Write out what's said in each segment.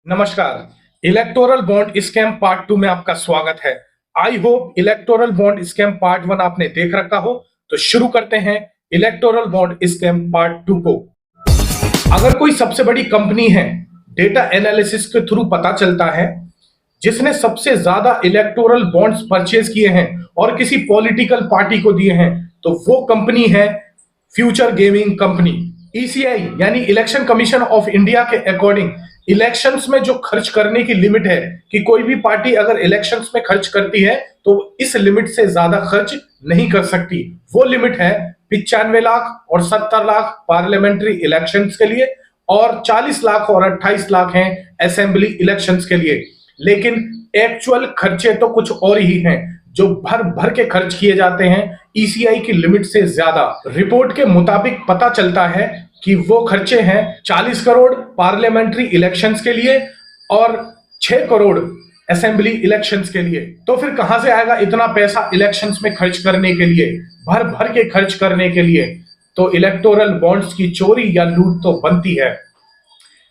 नमस्कार। Electoral bond scam part 2 में आपका स्वागत है। I hope electoral bond scam part 1 आपने देख रखा हो। तो शुरू करते हैं इलेक्टोरल बॉन्ड स्कैम पार्ट 2 को। अगर कोई सबसे बड़ी कंपनी है, डेटा एनालिसिस के थ्रू पता चलता है जिसने सबसे ज्यादा इलेक्टोरल बॉन्ड्स परचेज किए हैं और किसी पॉलिटिकल पार्टी को दिए हैं, तो वो कंपनी है फ्यूचर गेमिंग कंपनी। ईसीआई यानी इलेक्शन कमीशन ऑफ इंडिया के अकॉर्डिंग इलेक्शंस में जो खर्च करने की लिमिट है कि कोई भी पार्टी अगर इलेक्शंस में खर्च करती है तो इस लिमिट से ज्यादा खर्च नहीं कर सकती। वो लिमिट है 95 लाख और 70 लाख पार्लियामेंट्री इलेक्शंस के लिए और 40 लाख और 28 लाख हैं असेंबली इलेक्शंस के लिए। लेकिन एक्चुअल खर्चे तो कुछ और ही हैं जो भर भर के खर्च किए जाते हैं ईसीआई की लिमिट से ज्यादा। रिपोर्ट के मुताबिक पता चलता है कि वो खर्चे हैं 40 करोड़ पार्लियामेंट्री इलेक्शंस के लिए और 6 करोड़ असेंबली इलेक्शंस के लिए। तो फिर कहां से आएगा इतना पैसा इलेक्शंस में खर्च करने के लिए, भर भर के खर्च करने के लिए? तो इलेक्टोरल बॉन्ड्स की चोरी या लूट तो बनती है।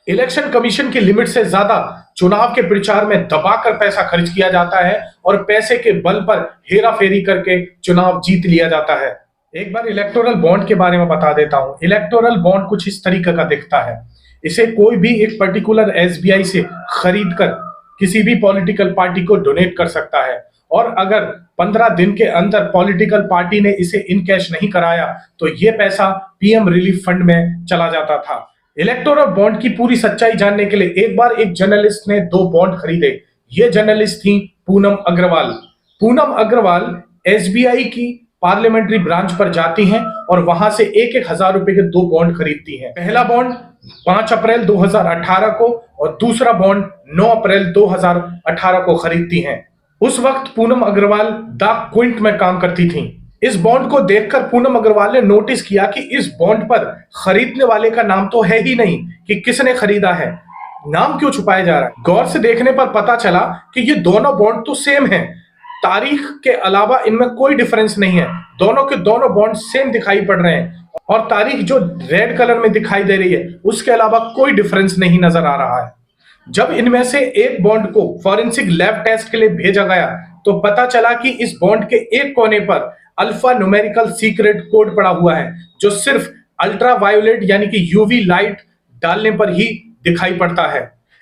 इलेक्शन कमीशन की लिमिट से ज्यादा चुनाव के प्रचार में दबाकर पैसा खर्च किया जाता है और पैसे के बल पर हेरा फेरी करके चुनाव जीत लिया जाता है। एक बार इलेक्टोरल बॉन्ड के बारे में बता देता हूं। इलेक्टोरल बॉन्ड कुछ इस तरीके का दिखता है। इसे कोई भी एक पर्टिकुलर एसबीआई से खरीद कर किसी भी पॉलिटिकल पार्टी को डोनेट कर सकता है और अगर 15 दिन के अंदर पॉलिटिकल पार्टी ने इसे इन कैश नहीं कराया तो यह पैसा पीएम रिलीफ फंड में चला जाता था। इलेक्टोरल बॉन्ड की पूरी सच्चाई जानने के लिए एक बार एक जर्नलिस्ट ने 2 बॉन्ड खरीदे। ये जर्नलिस्ट थी पूनम अग्रवाल। पूनम अग्रवाल एसबीआई की पार्लियामेंट्री ब्रांच पर जाती हैं और वहां से एक हजार रुपए के 2 बॉन्ड खरीदती हैं। पहला बॉन्ड 5 अप्रैल 2018 को और दूसरा बॉन्ड 9 अप्रैल 2018 को खरीदती हैं। उस वक्त पूनम अग्रवाल द क्विंट में काम करती थी। इस बॉन्ड को देखकर पूनम अग्रवाल ने नोटिस किया कि इस बॉन्ड पर खरीदने वाले का नाम तो है ही नहीं कि किसने खरीदा है, नाम क्यों छुपाया जा रहा है। गौर से देखने पर पता चला कि ये दोनों बॉन्ड तो सेम हैं, तारीख के अलावा इनमें कोई डिफरेंस नहीं है। दोनों के दोनों बॉन्ड सेम दिखाई पड़ रहे हैं और तारीख जो रेड कलर में दिखाई दे रही है उसके अलावा कोई डिफरेंस नहीं नजर आ रहा है। जब इनमें से एक बॉन्ड को फॉरेंसिक लैब टेस्ट के लिए भेजा गया तो पता चला कि इस बॉन्ड के एक कोने पर अल्फा न्यूमेरिकल सीक्रेट कोड पड़ा हुआ है जो सिर्फ अल्ट्रा वायोलेट यानी कि यूवी लाइट डालने पर ही दिखाई पड़ता है।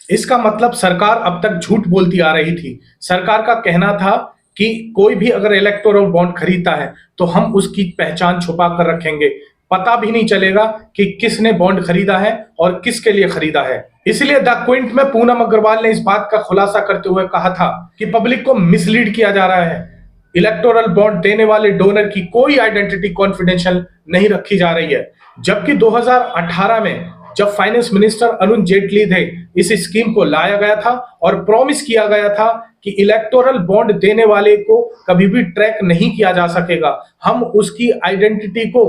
इसका मतलब सरकार अब तक झूठ बोलती आ रही थी। सरकार का कहना था कि कोई भी अगर इलेक्टोरल बॉन्ड खरीदता है तो हम उसकी पहचान छुपा कर रखेंगे, पता भी नहीं चलेगा कि किसने बॉन्ड खरीदा है और किसके लिए खरीदा है। इसलिए द क्विंट में पूनम अग्रवाल ने इस बात का खुलासा करते हुए कहा था कि पब्लिक को मिसलीड किया जा रहा है। इलेक्टोरल बॉन्ड देने वाले डोनर की कोई आइडेंटिटी कॉन्फिडेंशियल नहीं रखी जा रही है। जबकि 2018 में जब फाइनेंस मिनिस्टर अरुण जेटली थे, इस स्कीम को लाया गया था और प्रॉमिस किया गया था कि इलेक्टोरल बॉन्ड देने वाले को कभी भी ट्रैक नहीं किया जा सकेगा, हम उसकी आइडेंटिटी को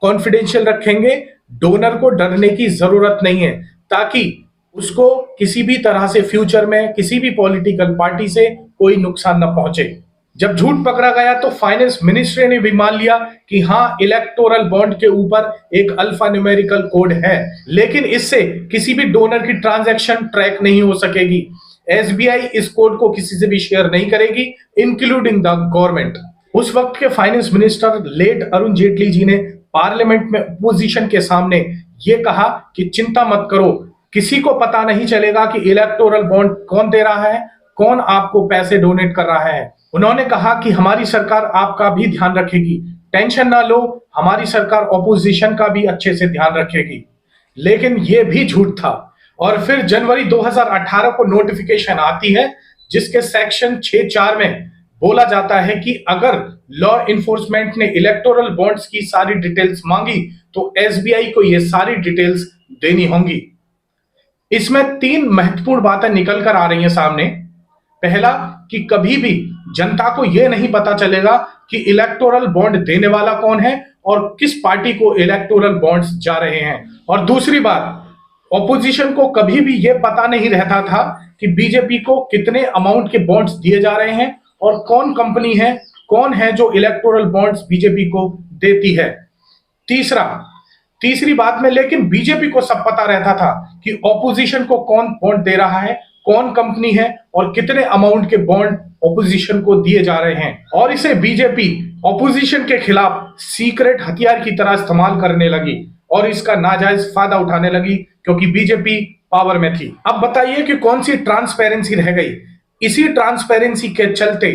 कॉन्फिडेंशियल रखेंगे, डोनर को डरने की जरूरत नहीं है ताकि उसको किसी भी तरह से फ्यूचर में किसी भी पॉलिटिकल पार्टी से कोई नुकसान न पहुंचे। जब झूठ पकड़ा गया तो फाइनेंस मिनिस्ट्री ने भी मान लिया कि हाँ, इलेक्टोरल बॉन्ड के ऊपर एक अल्फा न्यूमेरिकल कोड है, लेकिन इससे किसी भी डोनर की ट्रांजैक्शन ट्रैक नहीं हो सकेगी। एसबीआई इस कोड को किसी से भी शेयर नहीं करेगी, इंक्लूडिंग द गवर्नमेंट। उस वक्त के finance minister late Arun Jaitley ji ने पार्लियामेंट में अपोजिशन के सामने यह कहा कि चिंता मत करो, किसी को पता नहीं चलेगा कि इलेक्टोरल बॉन्ड कौन दे रहा है, कौन आपको पैसे डोनेट कर रहा है। उन्होंने कहा कि हमारी सरकार आपका भी ध्यान रखेगी, टेंशन ना लो, हमारी सरकार ऑपोजिशन का भी अच्छे से ध्यान रखेगी। लेकिन यह भी झूठ था। और फिर जनवरी 2018 को नोटिफिकेशन आती है जिसके सेक्शन 6(4) में बोला जाता है कि अगर लॉ इन्फोर्समेंट ने इलेक्टोरल बॉन्ड्स की सारी डिटेल्स मांगी तो एसबीआई को ये सारी डिटेल्स देनी होंगी। इसमें 3 महत्वपूर्ण बातें निकल कर आ रही हैं सामने। पहला कि कभी भी जनता को यह नहीं पता चलेगा कि इलेक्टोरल बॉन्ड देने वाला कौन है और किस पार्टी को इलेक्टोरल बॉन्ड्स जा रहे हैं। और दूसरी बात, ऑपोजिशन को कभी भी यह पता नहीं रहता था कि बीजेपी को कितने अमाउंट के बॉन्ड्स दिए जा रहे हैं और कौन कंपनी है, कौन है जो इलेक्टोरल बॉन्ड्स बीजेपी को देती है। तीसरा, तीसरी बात में, लेकिन बीजेपी को सब पता रहता था कि ऑपोजिशन को कौन बॉन्ड दे रहा है, कौन कंपनी है और कितने अमाउंट के बॉन्ड ऑपोजिशन को दिए जा रहे हैं, और इसे बीजेपी ऑपोजिशन के खिलाफ सीक्रेट हथियार की तरह इस्तेमाल करने लगी और इसका नाजायज फायदा उठाने लगी क्योंकि बीजेपी पावर में थी। अब बताइए कि कौन सी ट्रांसपेरेंसी रह गई। इसी ट्रांसपेरेंसी के चलते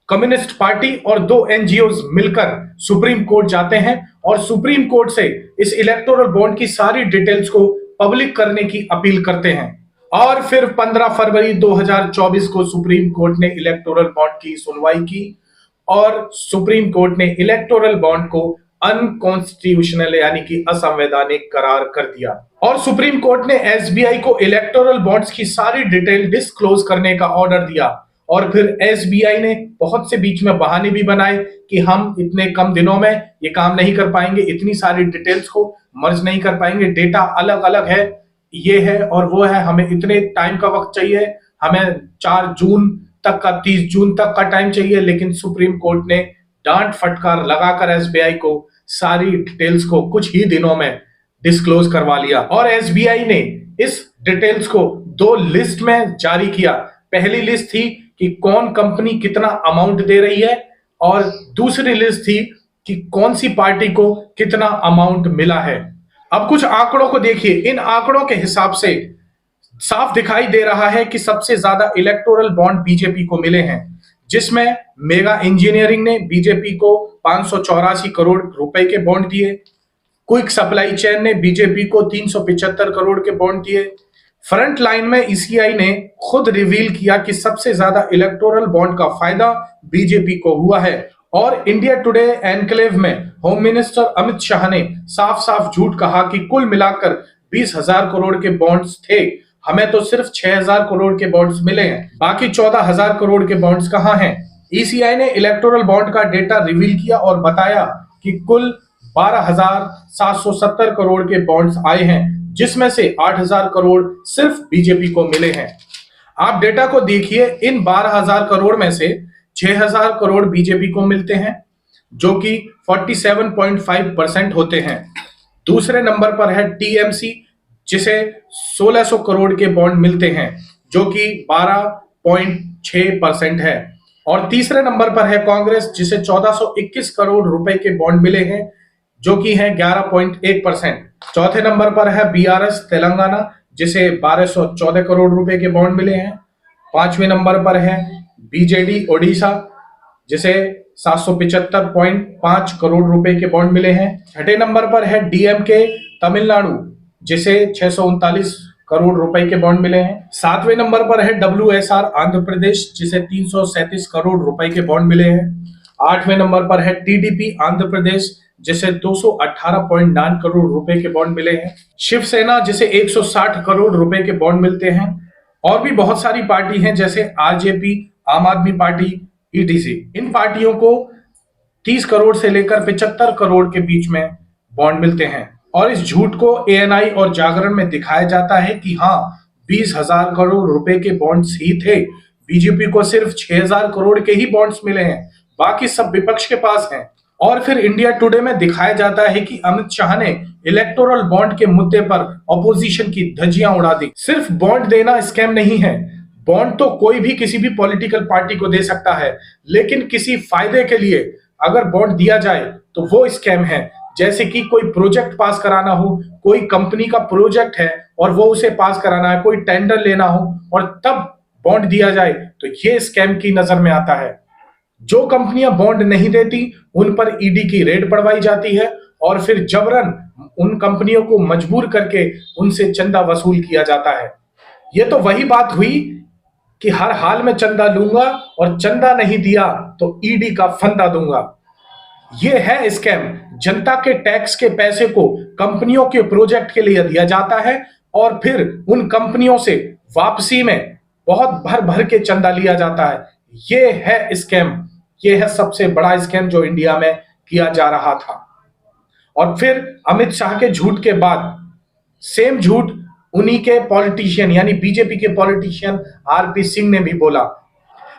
कम्युनिस्ट पार्टी और दो एनजीओज मिलकर सुप्रीम कोर्ट जाते हैं और सुप्रीम कोर्ट से इस इलेक्टोरल बॉन्ड की सारी डिटेल्स को पब्लिक करने की अपील करते हैं। और फिर 15 फरवरी 2024 को सुप्रीम कोर्ट ने इलेक्टोरल बॉन्ड की सुनवाई की और सुप्रीम कोर्ट ने इलेक्टोरल बॉन्ड को अनकॉन्स्टिट्यूशनल यानी कि असंवैधानिक करार कर दिया। और सुप्रीम कोर्ट ने एसबीआई को इलेक्टोरल बॉन्ड्स की सारी डिटेल डिस्क्लोज करने का ऑर्डर दिया। और फिर एसबीआई ने बहुत से बीच में बहाने भी बनाए कि हम इतने कम दिनों में ये काम नहीं कर पाएंगे, इतनी सारी डिटेल्स को मर्ज नहीं कर पाएंगे, डेटा अलग अलग है, ये है और वो है, हमें इतने टाइम का वक्त चाहिए, हमें 4 जून तक का 30 जून तक का टाइम चाहिए। लेकिन सुप्रीम कोर्ट ने डांट फटकार लगाकर एसबीआई को सारी डिटेल्स को कुछ ही दिनों में डिस्क्लोज करवा लिया। और एसबीआई ने इस डिटेल्स को 2 लिस्ट में जारी किया। पहली लिस्ट थी कि कौन कंपनी कितना अमाउंट दे रही है और दूसरी लिस्ट थी कि कौन सी पार्टी को कितना अमाउंट मिला है। अब कुछ आंकड़ों को देखिए। इन आंकड़ों के हिसाब से साफ दिखाई दे रहा है कि सबसे ज्यादा इलेक्टोरल बॉन्ड बीजेपी को मिले हैं, जिसमें मेगा इंजीनियरिंग ने बीजेपी को 584 करोड़ रुपए के बॉन्ड दिए, क्विक सप्लाई चेन ने बीजेपी को 375 करोड़ के बॉन्ड दिए। फ्रंट लाइन में ईसीआई ने खुद रिवील किया कि सबसे ज्यादा इलेक्टोरल बॉन्ड का फायदा बीजेपी को हुआ है। और इंडिया टुडे एनक्लेव में होम मिनिस्टर अमित शाह ने साफ साफ झूठ कहा कि कुल मिलाकर 20,000 करोड़ के बॉन्ड्स थे, हमें तो सिर्फ 6,000 करोड़ के बॉन्ड्स मिले हैं, बाकी 14,000 करोड़ के बॉन्ड्स कहां हैं। ईसीआई ने इलेक्टोरल बॉन्ड का डेटा रिवील किया और बताया कि कुल 12,770 करोड़ के बॉन्ड्स आए हैं, जिसमें से 8,000 करोड़ सिर्फ बीजेपी को मिले हैं। आप डेटा को देखिए, इन 12,000 करोड़ में से 6,000 करोड़ बीजेपी को मिलते हैं, जो कि 47.5% होते हैं। दूसरे नंबर पर है टीएमसी, जिसे 1,600 करोड़ के बॉन्ड मिलते हैं, जो कि 12.6% है। और तीसरे नंबर पर है कांग्रेस, जिसे 1,421 करोड़ रुपए के बॉन्ड मिले हैं, जो कि है 11.1%। चौथे नंबर पर है बीआरएस तेलंगाना, जिसे 1,214 करोड़ रुपए के बॉन्ड मिले हैं। पांचवें नंबर पर है बीजेडी ओडिशा, जिसे 775.5 करोड़ रुपए के बॉन्ड मिले हैं। छठे नंबर पर है डीएमके तमिलनाडु, जिसे 639 करोड़ रुपए के बॉन्ड मिले हैं। सातवें नंबर पर है डब्ल्यूएसआर आंध्र प्रदेश, जिसे 337 करोड़ रुपए के बॉन्ड मिले हैं। आठवें नंबर पर है टीडीपी आंध्र प्रदेश, जिसे 218.9 करोड़ रुपए के बॉन्ड मिले हैं। शिवसेना, जिसे 160 करोड़ रुपए के बॉन्ड मिलते हैं। और भी बहुत सारी पार्टी हैं, जैसे आरजेपी, आम आदमी पार्टी, ईटीसी। इन पार्टियों को 30 करोड़ से लेकर 75 करोड़ के बीच में बॉन्ड मिलते हैं। और इस झूठ को एएनआई और जागरण में दिखाया जाता है कि हाँ, 20,000 करोड़ रुपए के बॉन्ड्स ही थे, बीजेपी को सिर्फ 6,000 करोड़ के ही बॉन्ड्स मिले हैं, बाकी सब विपक्ष के पास हैं। और फिर इंडिया टुडे में दिखाया जाता है कि अमित शाह ने इलेक्टोरल बॉन्ड के मुद्दे पर ऑपोजिशन की धज्जियां उड़ा दी। सिर्फ बॉन्ड देना स्कैम नहीं है, बॉन्ड तो कोई भी किसी भी पॉलिटिकल पार्टी को दे सकता है, लेकिन किसी फायदे के लिए अगर बॉन्ड दिया जाए तो वो स्कैम है। जैसे कि कोई प्रोजेक्ट पास कराना हो, कोई कंपनी का प्रोजेक्ट है और वो उसे पास कराना है, कोई टेंडर लेना हो और तब बॉन्ड दिया जाए, तो ये स्कैम की नजर में आता है। जो कंपनियां बॉन्ड नहीं देती उन पर ईडी की रेड पड़वाई जाती है और फिर जबरन उन कंपनियों को मजबूर करके उनसे चंदा वसूल किया जाता है। ये तो वही बात हुई कि हर हाल में चंदा लूंगा और चंदा नहीं दिया तो ईडी का फंदा दूंगा। ये है स्कैम। जनता के टैक्स के पैसे को कंपनियों के प्रोजेक्ट के लिए दिया जाता है और फिर उन कंपनियों से वापसी में बहुत भर भर के चंदा लिया जाता है। ये है स्कैम। ये है सबसे बड़ा स्कैम जो इंडिया में किया जा रहा था। और फिर अमित शाह के झूठ के बाद सेम झूठ उन्हीं के पॉलिटिशियन यानी बीजेपी के पॉलिटिशियन आरपी सिंह ने भी बोला।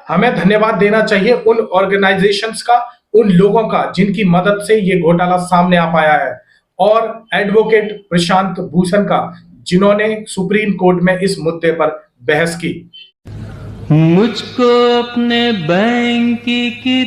हमें धन्यवाद देना चाहिए उन ऑर्गेनाइजेशंस का, उन लोगों का जिनकी मदद से ये घोटाला सामने आ पाया है। और एडवोकेट प्रशांत भूषण का, जिन्होंने सुप्रीम कोर्ट में इस मुद्दे पर बहस की। मुझको अपने बैंक की